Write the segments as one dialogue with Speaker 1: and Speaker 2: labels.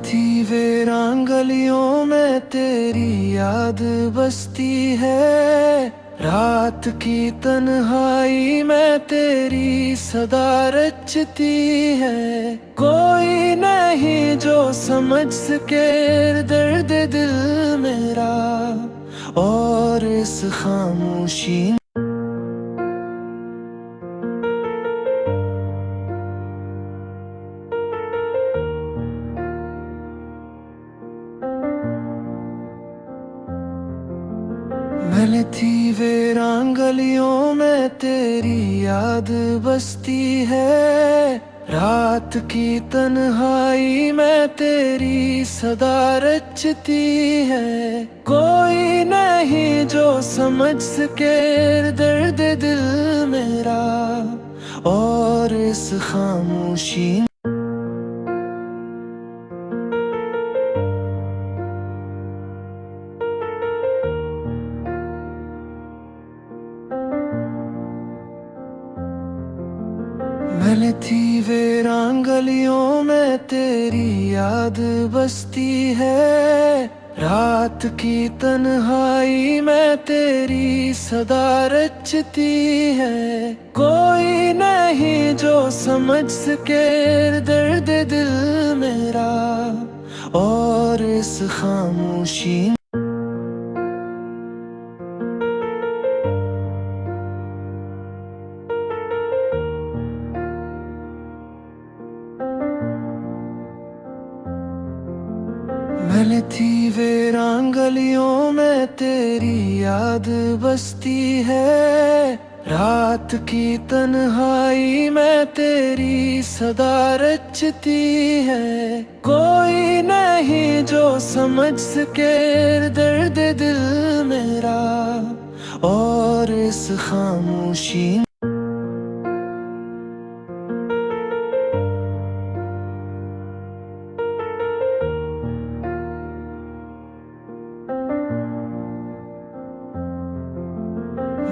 Speaker 1: थी वीरान गलियों में तेरी याद बसती है। रात की तन्हाई में तेरी सदा रचती है। कोई नहीं जो समझ सके दर्द दिल मेरा, और इस खामोशी मैंने थी वीरान गलियों में तेरी याद बसती है। रात की तन्हाई में तेरी सदा रचती है। कोई नहीं जो समझ सके दर्द दिल मेरा, और इस खामोशी मैंने थी वीरान गलियों में तेरी याद बसती है। रात की तन्हाई में तेरी सदा रचती है। कोई नहीं जो समझ सके दर्द दिल मेरा, और इस खामोशी मैंने थी वीरान गलियों में तेरी याद बसती है। रात की तन्हाई में तेरी सदा रचती है। कोई नहीं जो समझ सके दर्द दिल मेरा, और इस खामोशी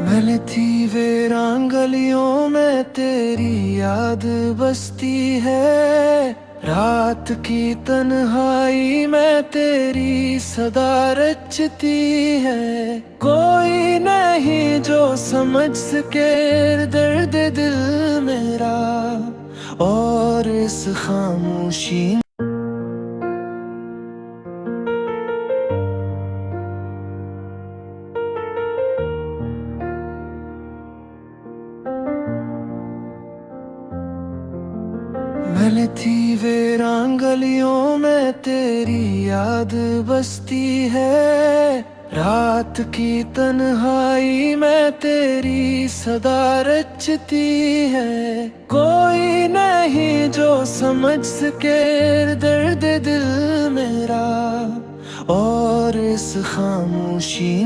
Speaker 1: मैंने थी वीरान गलियों में तेरी याद बसती है। रात की तन्हाई में तेरी सदा रचती है। कोई नहीं जो समझ सके दर्द दिल मेरा, और इस खामोशी मैंने थी वीरान गलियों में तेरी याद बसती है। रात की तन्हाई में तेरी सदा रचती है। कोई नहीं जो समझ सके दर्द दिल मेरा, और इस खामोशी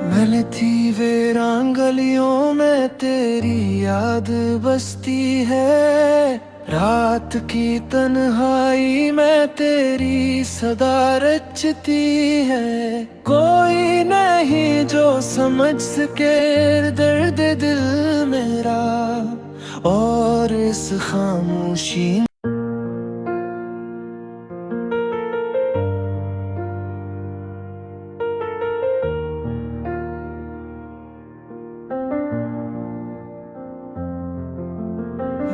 Speaker 1: मैंने थी वीरान गलियों में तेरी याद बसती है। रात की तन्हाई में तेरी सदा रचती है। कोई नहीं जो समझ सके दर्द दिल मेरा, और इस खामोशी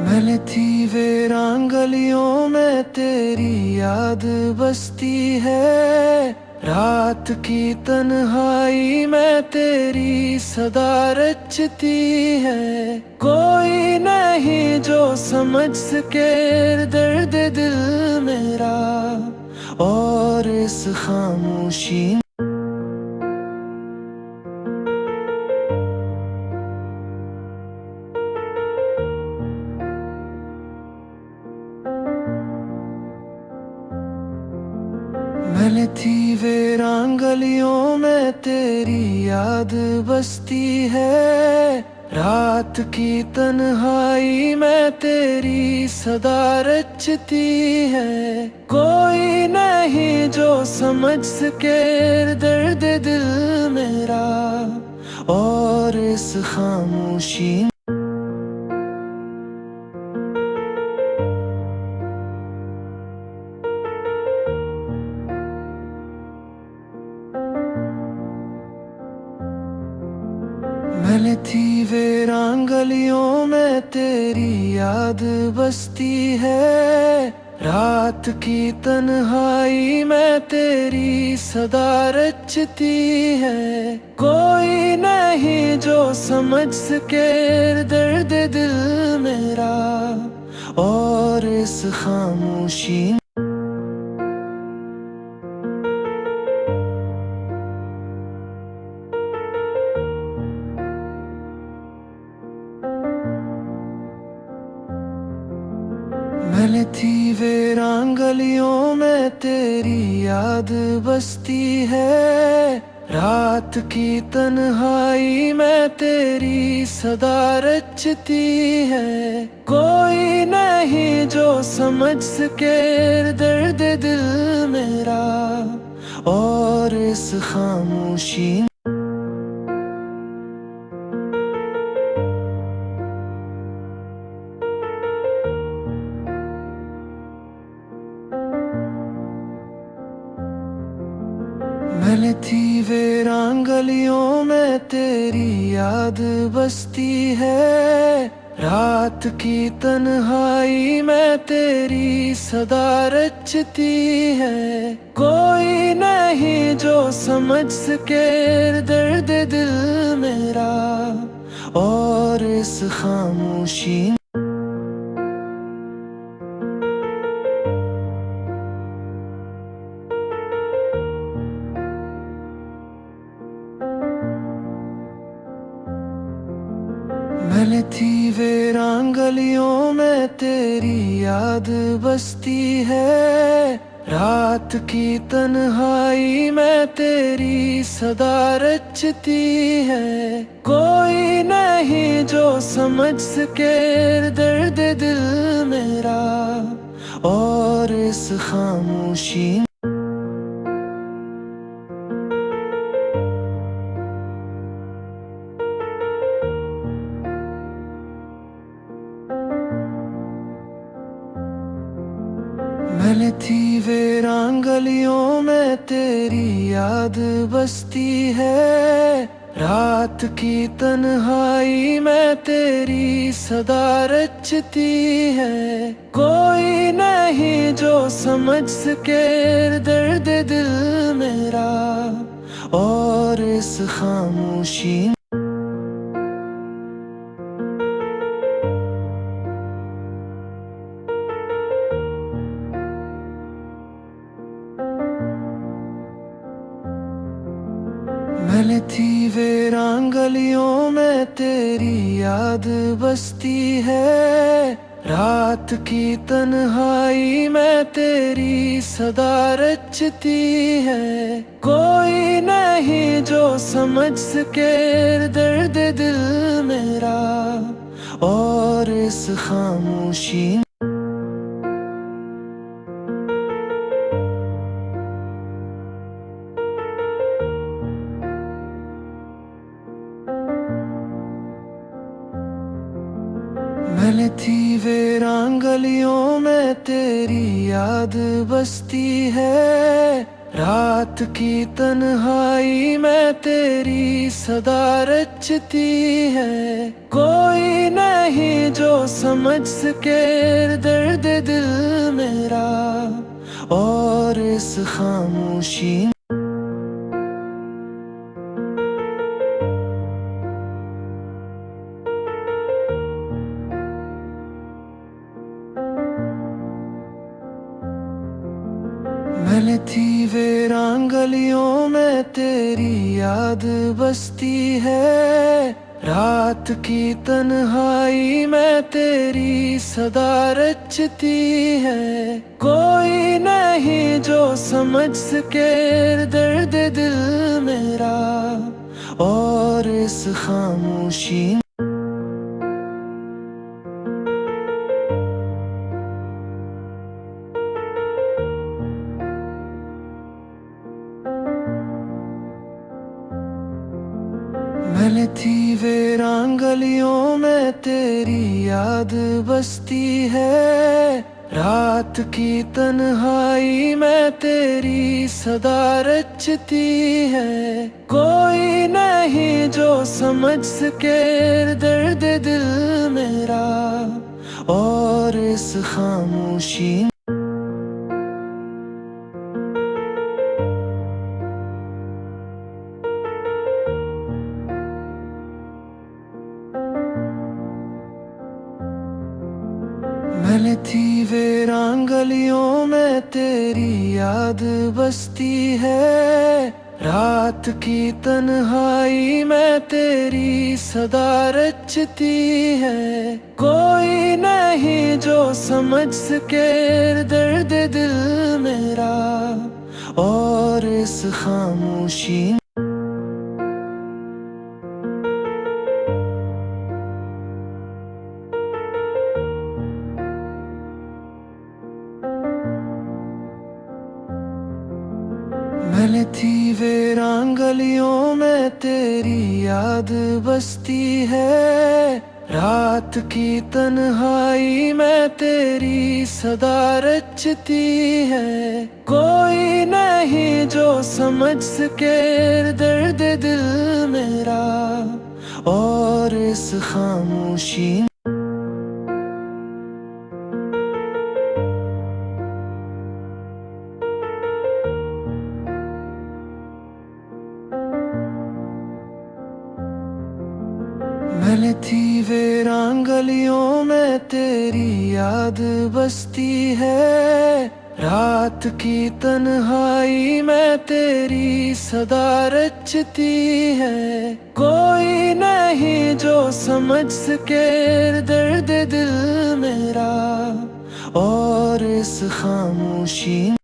Speaker 1: मैंने थी वीरान गलियों में तेरी याद बसती है। रात की तन्हाई में तेरी सदा रचती है। कोई नहीं जो समझ सके दर्द दिल मेरा, और इस खामोशी मैंने थी वीरान गलियों में तेरी याद बसती है। रात की तन्हाई में तेरी सदा रचती है। कोई नहीं जो समझ सके दर्द दिल मेरा, और इस खामोशी मिलती वीरान गलियों में तेरी याद बसती है। रात की तन्हाई में तेरी सदा रचती है। कोई नहीं जो समझ सके दर्द दिल मेरा, और इस खामोशी मिलती वीरान गलियों में तेरी याद बसती है। रात की तन्हाई में तेरी सदा रचती है। कोई नहीं जो समझ सके दर्द दिल मेरा, और इस खामोशी मिलती वीरान गलियों में तेरी याद बसती है। रात की तन्हाई में तेरी सदा रचती है। कोई नहीं जो समझ सके दर्द दिल मेरा, और इस खामोशी मिलती वीरान गलियों में तेरी याद बसती है। रात की तन्हाई में तेरी सदा रचती है। कोई नहीं जो समझ सके दर्द दिल मेरा, और इस खामोशी मिलती वीरान गलियों में तेरी याद बसती है। रात की तन्हाई में तेरी सदा रचती है। कोई नहीं जो समझ सके दर्द दिल मेरा, और इस खामोशी मिलती वीरान गलियों में तेरी याद बसती है। रात की तन्हाई में तेरी सदा रचती है। कोई नहीं जो समझ सके दर्द दिल मेरा, और इस खामोशी मिलती वीरान गलियों में तेरी याद बसती है। रात की तन्हाई में तेरी सदा रचती है। कोई नहीं जो समझ सके दर्द दिल मेरा, और इस खामोशी मिलती वीरान गलियों में तेरी याद बसती है। रात की तन्हाई में तेरी सदा रचती है। कोई नहीं जो समझ सके दर्द दिल मेरा, और इस खामोशी थी वीरान गलियों में तेरी याद बसती है। रात की तन्हाई में तेरी सदा रचती है। कोई नहीं जो समझ सके दर्द दिल मेरा, और इस खामोशी थी वीरान गलियों में तेरी याद बसती है। रात की तन्हाई में तेरी सदा रचती है। कोई नहीं जो समझ सके दर्द दिल मेरा, और इस खामोशी थी वीरान गलियों में तेरी याद बसती है। रात की तन्हाई में तेरी सदा रचती है। कोई नहीं जो समझ सके दर्द दिल मेरा, और इस खामोशी थी वीरान गलियों में तेरी याद बसती है। रात की तन्हाई में तेरी सदा रचती है। कोई नहीं जो समझ सके दर्द दिल मेरा, और इस खामोशी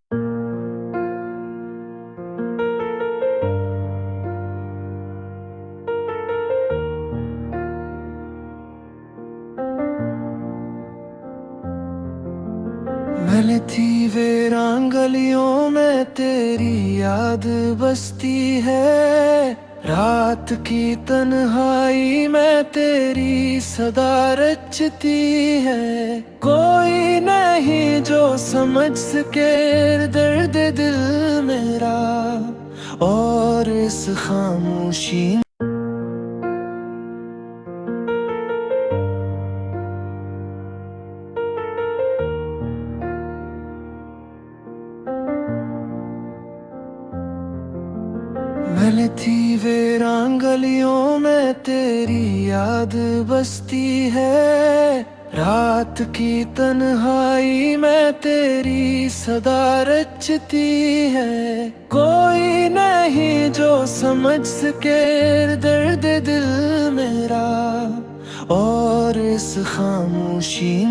Speaker 1: थी वीरान गलियों में तेरी याद बसती है। रात की तन्हाई में तेरी सदा रचती है। कोई नहीं जो समझ सके दर्द दिल मेरा, और इस खामोशी थी वीरान गलियों में तेरी याद बसती है। रात की तन्हाई में तेरी सदा रचती है। कोई नहीं जो समझ सके दर्द दिल मेरा, और इस खामोशी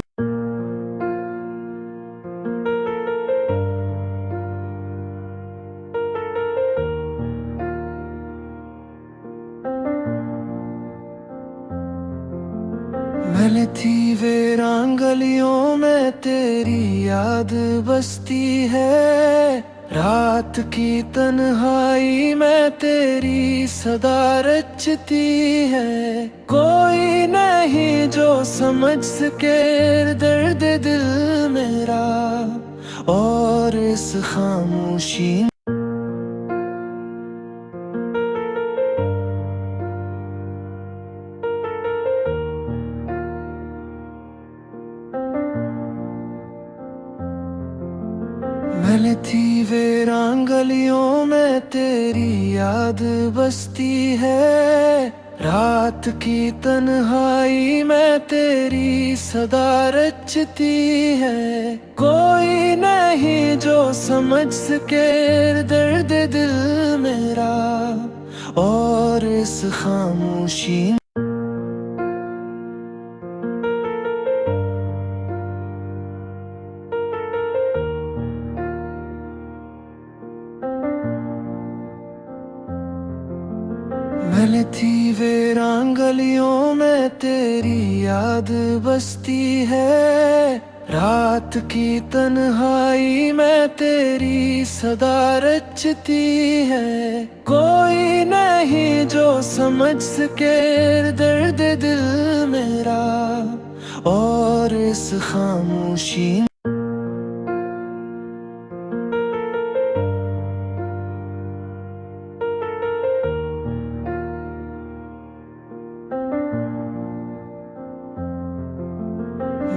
Speaker 1: थी वीरान गलियों में तेरी याद बसती है। रात की तन्हाई में तेरी सदा रचती है। कोई नहीं जो समझ सके दर्द दिल मेरा, और इस खामोशी थी वीरान गलियों में तेरी याद बसती है। रात की तन्हाई में तेरी सदा रचती है। कोई नहीं जो समझ सके दर्द दिल मेरा, और इस खामोशी थी वीरान गलियों में तेरी याद बसती है। रात की तन्हाई में तेरी सदा रचती है। कोई नहीं नहीं जो समझ सके दर्द दिल मेरा, और इस खामोशी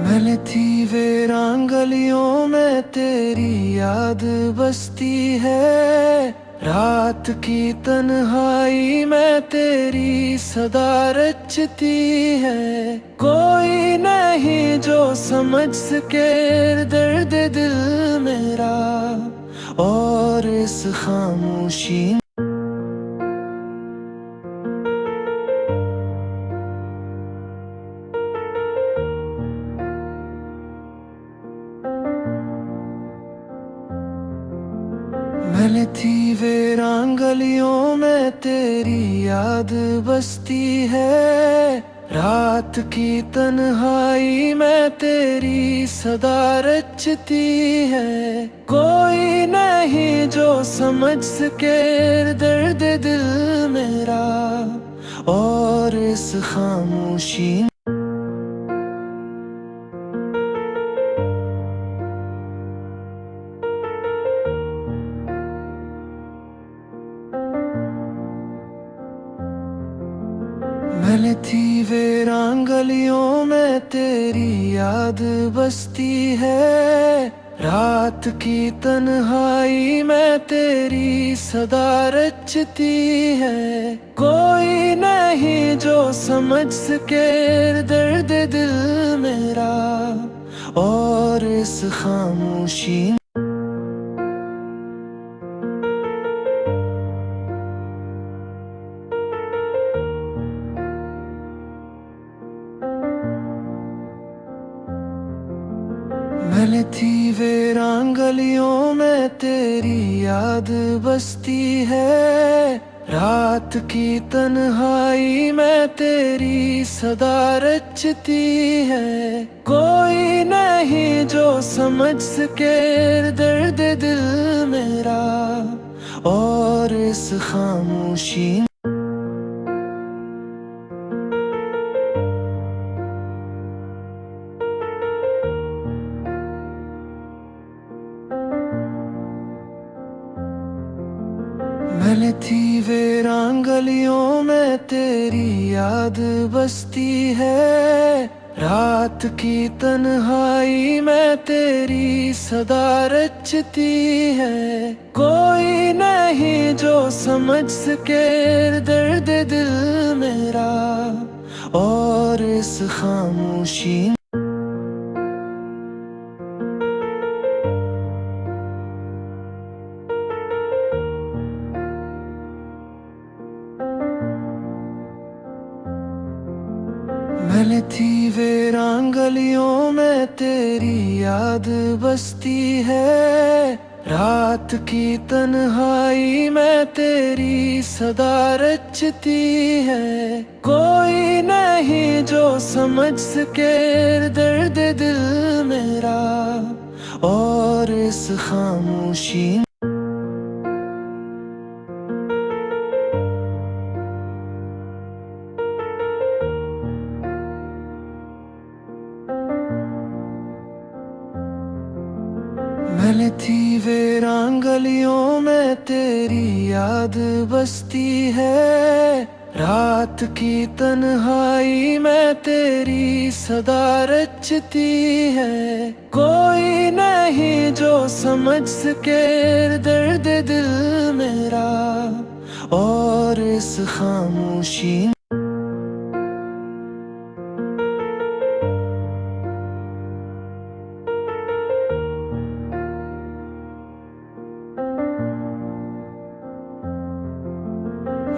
Speaker 1: मिलती वीरान गलियों में तेरी याद बसती है। रात की तन्हाई में तेरी सदा रचती है। कोई नहीं जो समझ सके दर्द दिल मेरा, और इस खामोशी मिलती वीरान गलियों में तेरी याद बसती है। रात की तन्हाई में तेरी सदा रचती है। कोई नहीं जो समझ सके दर्द दिल मेरा, और इस खामोशी मिलती वीरान गलियों में तेरी याद बसती है। रात की तन्हाई में तेरी सदा रचती है। कोई नहीं जो समझ सके दर्द दिल मेरा, और इस खामोशी मिलती वीरान गलियों में तेरी याद बसती है। रात की तन्हाई में तेरी सदा रचती है। कोई नहीं जो समझ सके दर्द दिल मेरा, और इस खामोशी मिलती वीरान गलियों में तेरी याद बसती है। रात की तन्हाई में तेरी सदा रचती है। कोई नहीं जो समझ सके दर्द दिल मेरा, और इस खामोशी मिलती वीरान गलियों में तेरी याद बसती है। रात की तन्हाई में तेरी सदा रचती है। कोई नहीं जो समझ सके दर्द दिल मेरा, और इस खामोशी मिलती वीरान गलियों में तेरी याद बसती है। रात की तन्हाई में तेरी सदा रचती है। कोई नहीं जो समझ सके दर्द दिल मेरा, और इस खामोशी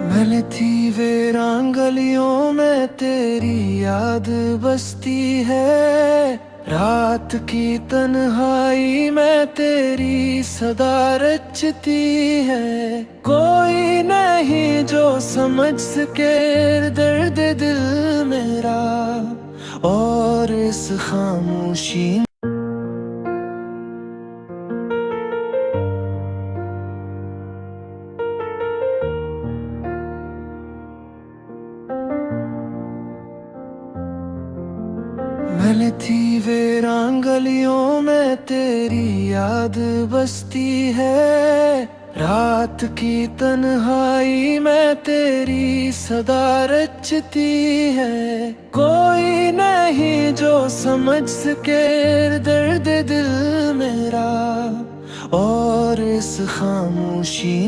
Speaker 1: मिलती वीरान गलियों में तेरी याद बसती है। रात की तन्हाई में तेरी सदा रचती है। कोई नहीं जो समझ सके दर्द दिल मेरा, और इस खामोशी मिलती वीरान गलियों में तेरी याद बसती है। रात की तन्हाई में तेरी सदा रचती है। कोई नहीं जो समझ सके दर्द दिल मेरा, और इस खामोशी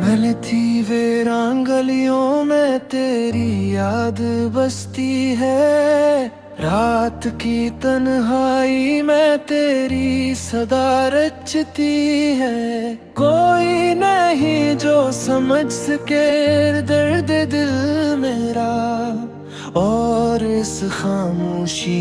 Speaker 1: मिलती वीरान गलियों में तेरी याद बसती है। रात की तन्हाई में तेरी सदा रचती है। कोई नहीं जो समझ सके दर्द दिल मेरा, और इस खामोशी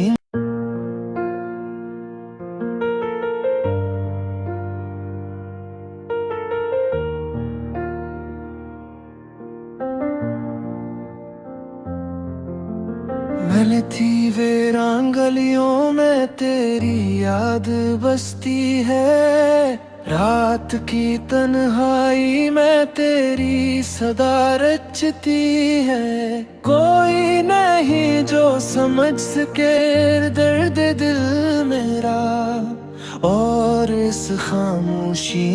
Speaker 1: मिलती वीरान गलियों में तेरी याद बसती है। रात की तन्हाई में तेरी सदा रचती है। कोई नहीं जो समझ सके दर्द दिल मेरा, और इस खामोशी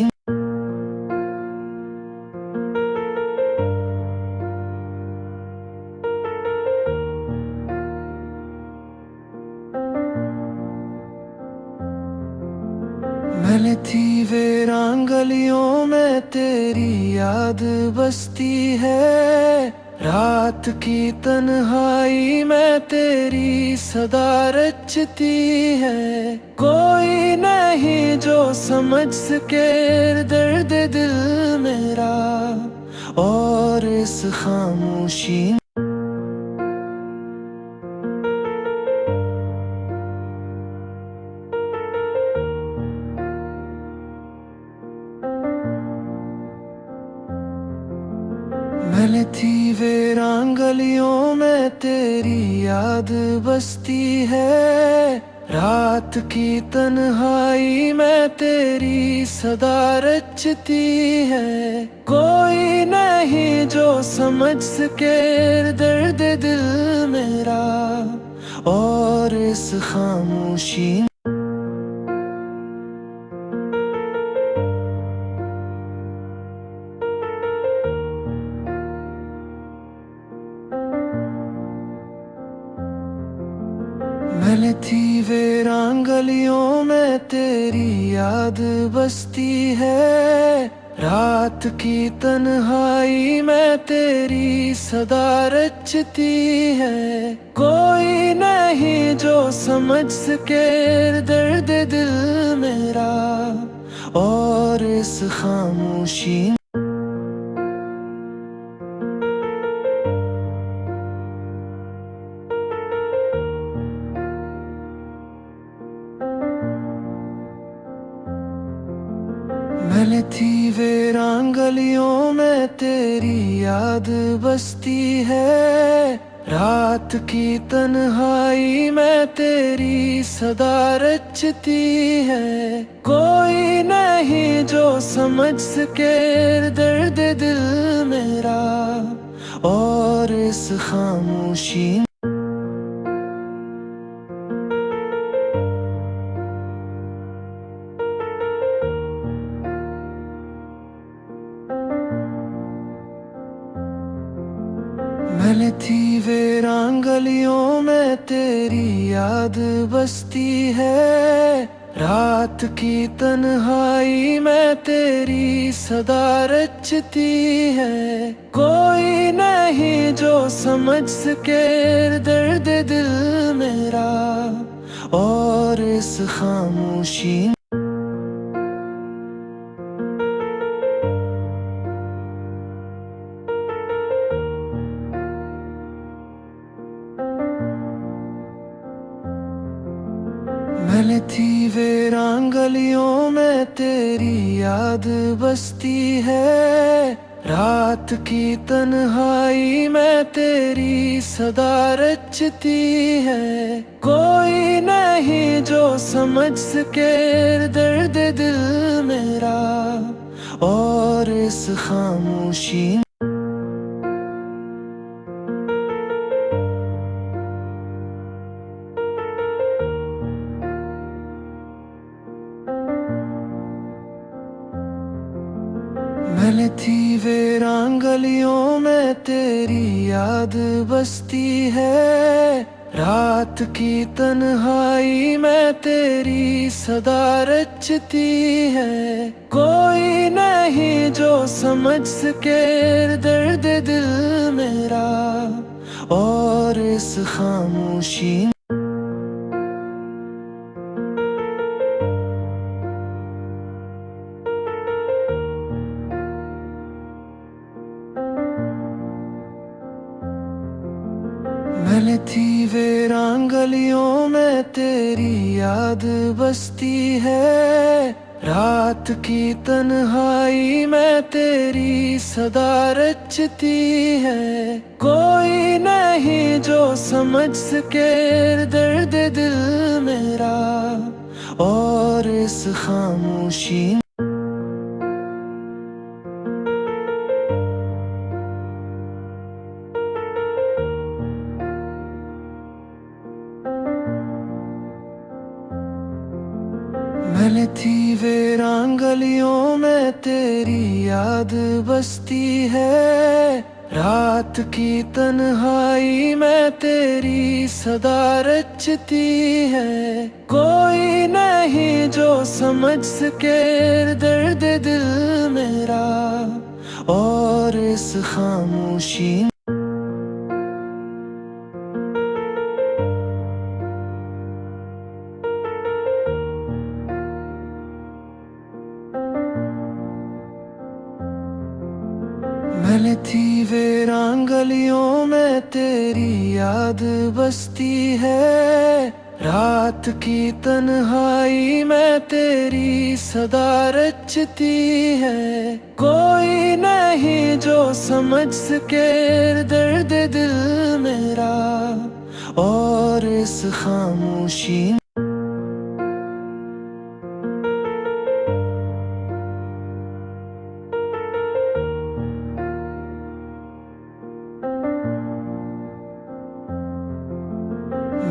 Speaker 1: मिलती वीरान गलियों में तेरी याद बसती है। रात की तन्हाई में तेरी सदा रचती है। कोई नहीं जो समझ सके दर्द दिल मेरा, और इस खामोशी मिलती वीरान गलियों में तेरी याद बसती है। रात की तन्हाई में तेरी सदा रचती है। कोई नहीं जो समझ सके दर्द दिल मेरा, और इस खामोशी मिलती वीरान गलियों में तेरी याद बसती है। रात की तन्हाई में तेरी सदा रचती है। कोई नहीं जो समझ सके दर्द दिल मेरा, और इस खामोशी मिलती वीरान गलियों में तेरी याद बसती है। रात की तन्हाई में तेरी सदा रचती है। कोई नहीं जो समझ सके दर्द दिल मेरा, और इस खामोशी मिलती वीरान गलियों में तेरी याद बसती है। रात की तन्हाई में तेरी सदा रचती है। कोई नहीं जो समझ सके दर्द दिल मेरा, और इस खामोशी मिलती वीरान गलियों में तेरी याद बसती है। रात की तन्हाई में तेरी सदा रचती है। कोई नहीं जो समझ सके दर्द दिल मेरा, और इस खामोशी मिलती वीरान गलियों में तेरी याद बसती है। रात की तन्हाई में तेरी सदा रचती है। कोई नहीं जो समझ सके दर्द दिल मेरा, और इस खामोशी मिलती वीरान गलियों में तेरी याद बसती है। रात की तन्हाई में तेरी सदा रचती है। कोई नहीं जो समझ सके दर्द दिल मेरा, और इस खामोशी मिलती वीरान गलियों में तेरी याद बसती है। रात की तन्हाई में तेरी सदा रचती है। कोई नहीं जो समझ सके दर्द दिल मेरा, और इस खामोशी मिलती वीरान गलियों में तेरी याद बसती है। रात की तन्हाई में तेरी सदा रचती है। कोई नहीं जो समझ सके दर्द दिल मेरा, और इस खामोशी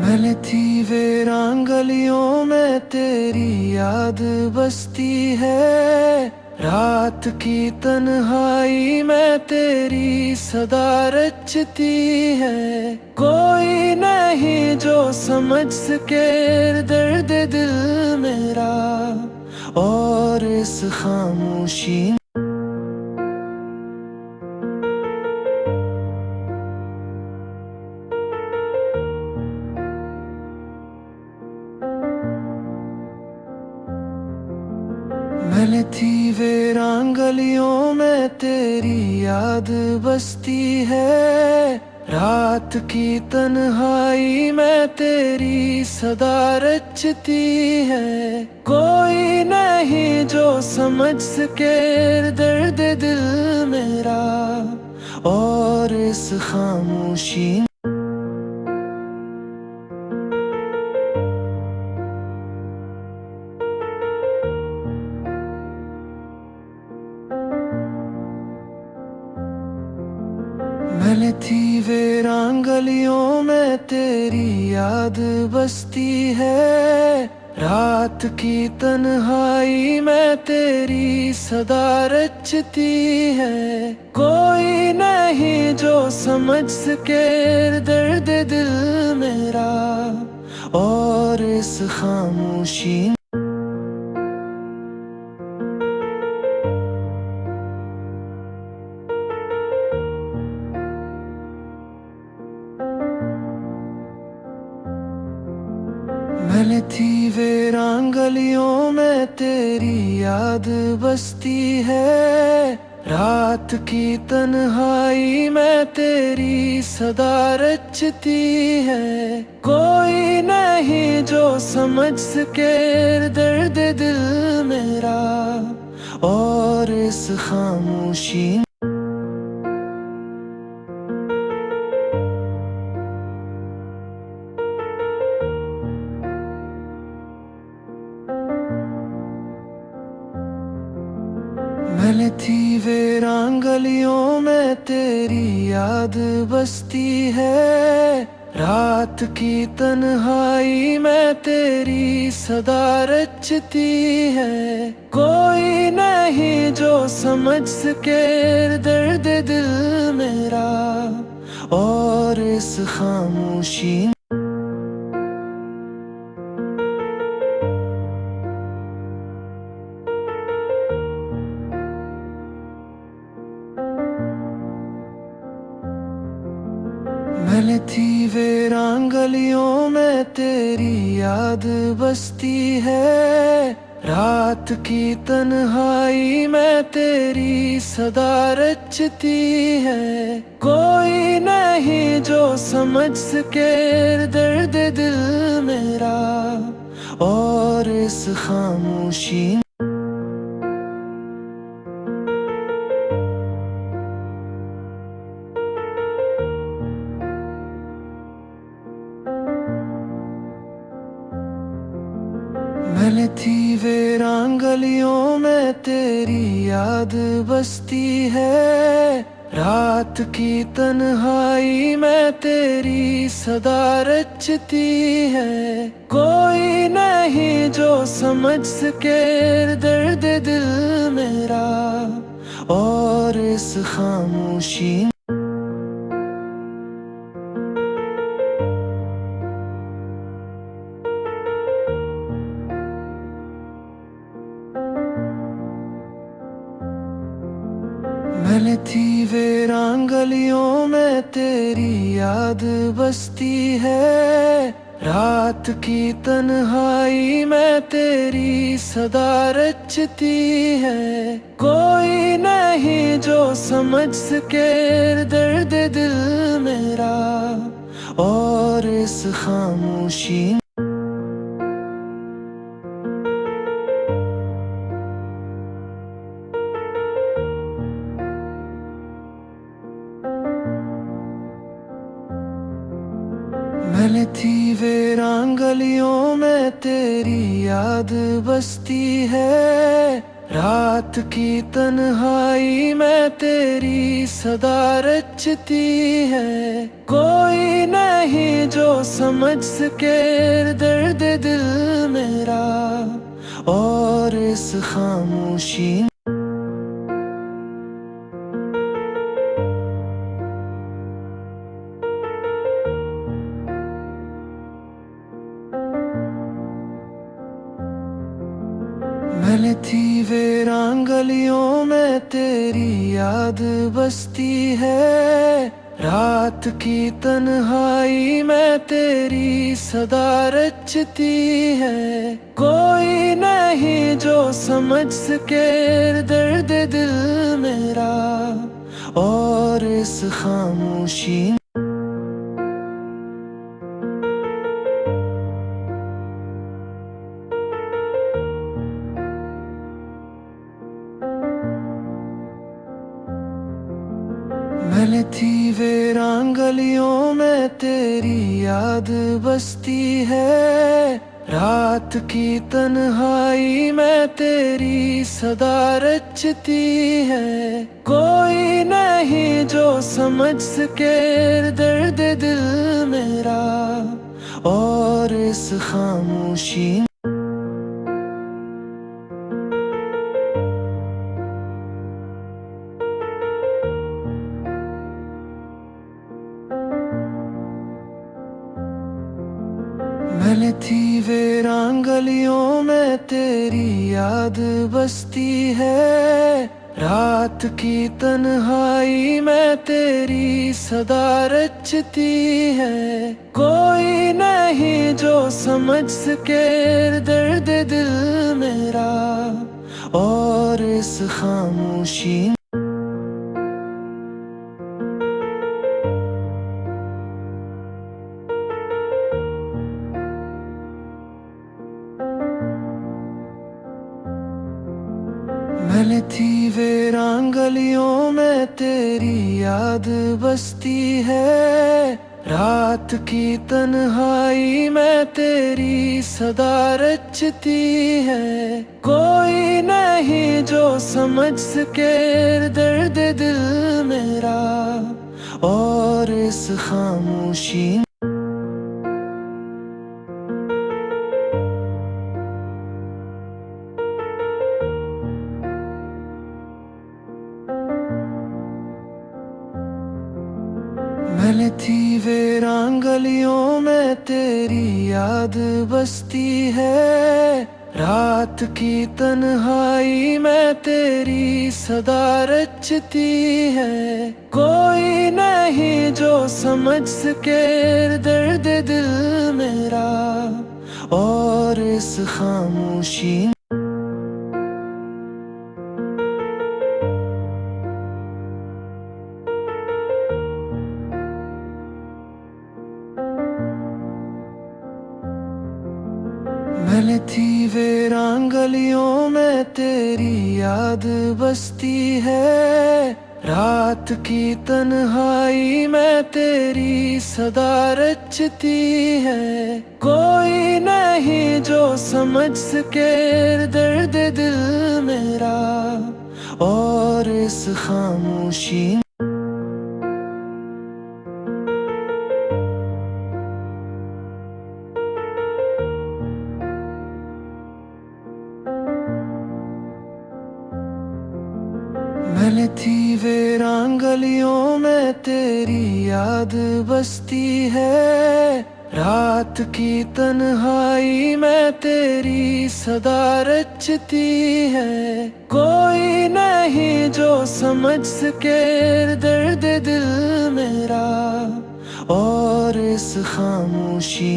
Speaker 1: मिलती वीरान गलियों में तेरी याद बसती है। रात की तन्हाई में तेरी सदा रचती है। कोई नहीं जो समझ सके दर्द दिल मेरा, और इस खामोशी मिलती वीरान गलियों में तेरी याद बसती है। रात की तन्हाई में तेरी सदा रचती है। कोई नहीं जो समझ सके दर्द दिल मेरा, और इस खामोशी मिलती वीरान गलियों में तेरी याद बसती है। रात की तन्हाई में तेरी सदा रचती है। कोई नहीं जो समझ सके दर्द दिल मेरा, और इस खामोशी मिलती वीरान गलियों में तेरी याद बसती है। रात की तन्हाई में तेरी सदा रचती है। कोई नहीं जो समझ सके दर्द दिल मेरा, और इस खामोशी मिलती वीरान गलियों में तेरी याद बसती है। रात की तन्हाई में तेरी सदा रचती है। कोई नहीं जो समझ सके दर्द दिल मेरा, और इस खामोशी मिलती वीरान गलियों में तेरी याद बसती है। रात की तन्हाई में तेरी सदा रचती है। कोई नहीं जो समझ सके दर्द दिल मेरा, और इस खामोशी मिलती वीरान गलियों में तेरी याद बसती है। रात की तन्हाई में तेरी सदा रचती है। कोई नहीं जो समझ सके दर्द दिल मेरा, और इस खामोशी मिलती वीरान गलियों में तेरी याद बसती है। रात की तन्हाई में तेरी सदा रचती है। कोई नहीं जो समझ सके दर्द दिल मेरा, और इस खामोशी मिलती वीरान गलियों में तेरी याद बसती है। रात की तन्हाई में तेरी सदा रचती है। कोई नहीं जो समझ सके दर्द दिल मेरा, और इस खामोशी मिलती वीरान गलियों में तेरी याद बसती है। रात की तन्हाई में तेरी सदा रचती है। कोई नहीं जो समझ सके दर्द दिल मेरा, और इस खामोशी मिलती वीरान गलियों में तेरी याद बसती है। रात की तन्हाई में तेरी सदा रचती है। कोई नहीं जो समझ सके दर्द दिल मेरा, और इस खामोशी मिलती वीरान गलियों में तेरी याद बसती है। रात की तन्हाई में तेरी सदा रचती है। कोई नहीं जो समझ सके दर्द दिल मेरा, और इस खामोशी मिलती वीरान गलियों में तेरी याद बसती है। रात की तन्हाई में तेरी सदा रचती है। कोई नहीं जो समझ सके दर्द दिल मेरा, और इस खामोशी मिलती वीरान गलियों में तेरी याद बसती है। रात की तन्हाई में तेरी सदा रचती है। कोई नहीं जो समझ सके दर्द दिल मेरा, और इस खामोशी मिलती वीरान गलियों में तेरी याद बसती है। रात की तन्हाई में तेरी सदा रचती है। कोई नहीं जो समझ सके दर्द दिल मेरा, और इस खामोशी मिलती वीरान गलियों में तेरी याद बसती है। रात की तन्हाई में तेरी सदा रचती है। कोई नहीं जो समझ सके दर्द दिल मेरा, और इस खामोशी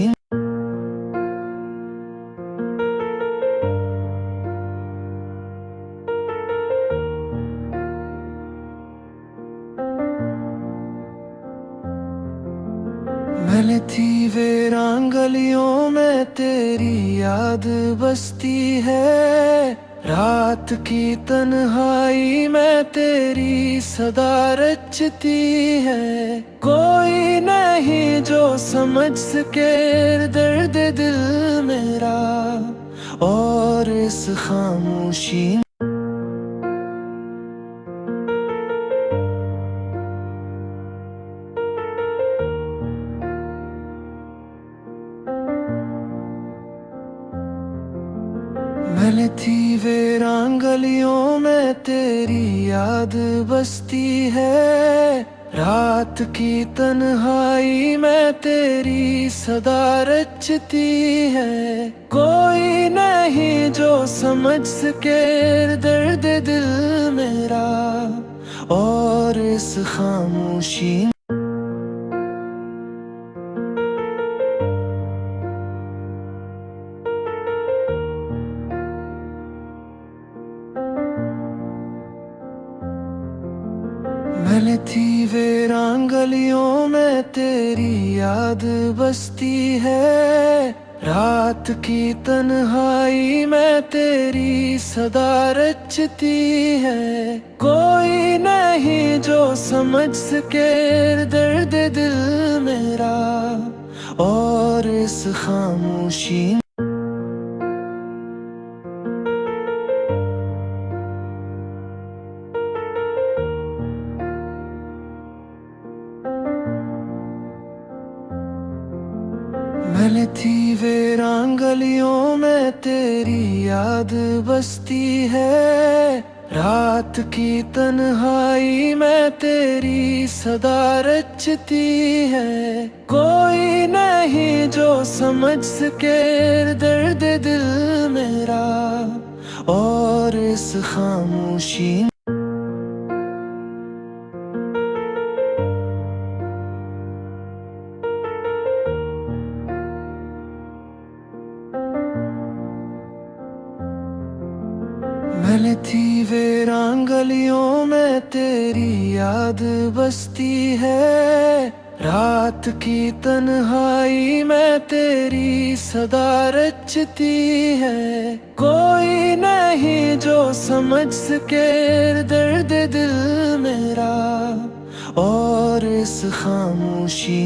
Speaker 1: मिलती वीरान गलियों में तेरी याद बसती है। रात की तन्हाई में तेरी सदा रचती है। कोई नहीं जो समझ सके दर्द दिल मेरा, और इस खामोशी मिलती वीरान गलियों में तेरी याद बसती है। रात की तन्हाई में तेरी सदा रचती है। कोई नहीं जो समझ सके दर्द दिल मेरा, और इस खामोशी मिलती वीरान गलियों में तेरी याद बसती है। रात की तन्हाई में तेरी सदा रचती है। कोई नहीं जो समझ सके दर्द दिल मेरा, और इस खामोशी मिलती वीरान गलियों में तेरी याद बसती है। रात की तन्हाई में तेरी सदा रचती है। कोई नहीं जो समझ सके दर्द दिल मेरा, और इस खामोशी मिलती वीरान गलियों में तेरी याद बसती है। रात की तन्हाई में तेरी सदा रचती है। कोई नहीं जो समझ सके दर्द दिल मेरा, और इस खामोशी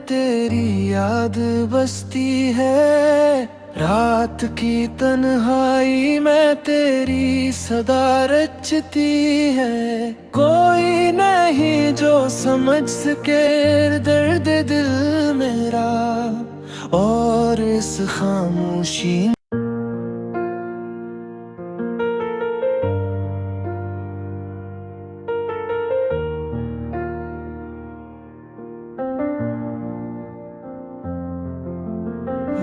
Speaker 1: तेरी याद बसती है, रात की तन्हाई में तेरी सदा रचती है। कोई नहीं जो समझ सके दर्द दिल मेरा, और इस खामोशी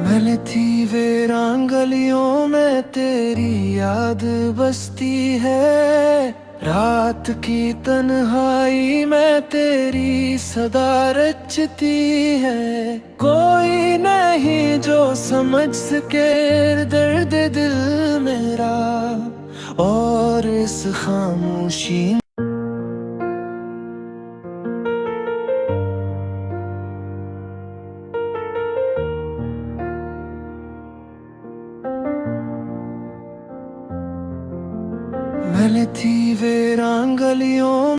Speaker 1: मिलती वीरान गलियों में तेरी याद बसती है, रात की तन्हाई में तेरी सदा रचती है। कोई नहीं जो समझ सके दर्द दिल मेरा, और इस खामोशी मिलती वीरान गलियों